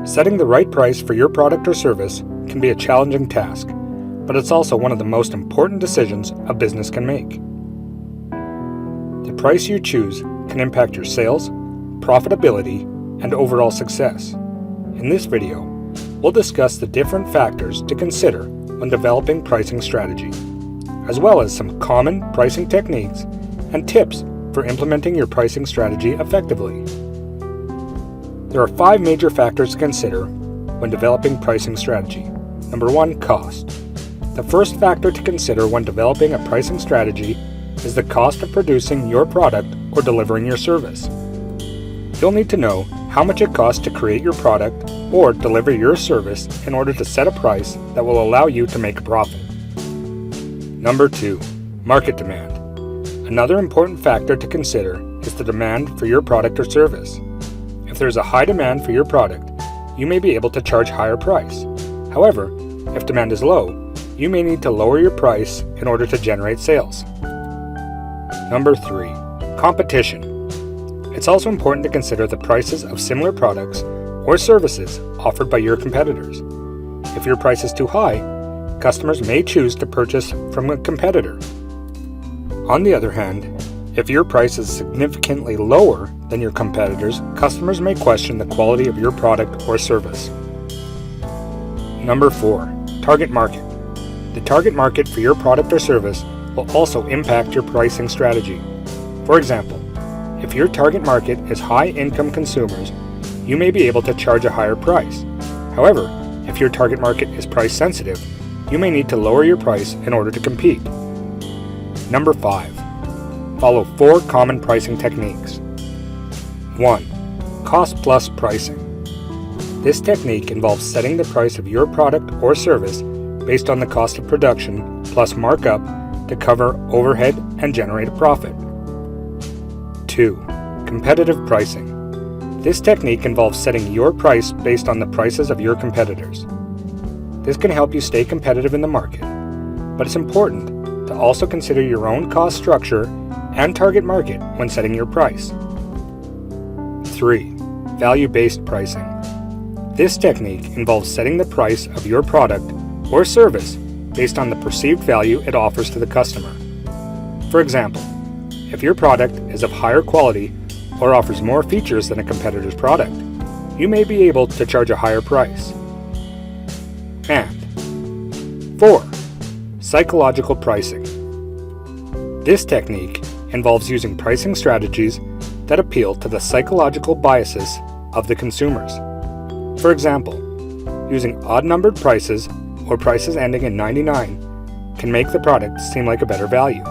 Setting the right price for your product or service can be a challenging task, but it's also one of the most important decisions a business can make. The price you choose can impact your sales, profitability, and overall success. In this video, we'll discuss the different factors to consider when developing pricing strategy, as well as some common pricing techniques and tips for implementing your pricing strategy effectively. There are 5 major factors to consider when developing pricing strategy. Number 1, cost. The first factor to consider when developing a pricing strategy is the cost of producing your product or delivering your service. You'll need to know how much it costs to create your product or deliver your service in order to set a price that will allow you to make a profit. Number 2, market demand. Another important factor to consider is the demand for your product or service. If there's a high demand for your product, you may be able to charge higher price. However, if demand is low, you may need to lower your price in order to generate sales. Number 3, competition. It's also important to consider the prices of similar products or services offered by your competitors. If your price is too high, customers may choose to purchase from a competitor. On the other hand, if your price is significantly lower than your competitors, customers may question the quality of your product or service. Number 4, target market. The target market for your product or service will also impact your pricing strategy. For example, if your target market is high-income consumers, you may be able to charge a higher price. However, if your target market is price-sensitive, you may need to lower your price in order to compete. Number 5, follow 4 common pricing techniques. 1, cost-plus pricing. This technique involves setting the price of your product or service based on the cost of production plus markup to cover overhead and generate a profit. 2, competitive pricing. This technique involves setting your price based on the prices of your competitors. This can help you stay competitive in the market, but it's important to also consider your own cost structure and target market when setting your price. 3, value-based pricing. This technique involves setting the price of your product or service based on the perceived value it offers to the customer. For example, if your product is of higher quality or offers more features than a competitor's product, you may be able to charge a higher price. And 4, psychological pricing. This technique involves using pricing strategies that appeal to the psychological biases of the consumers. For example, using odd-numbered prices or prices ending in 99 can make the product seem like a better value.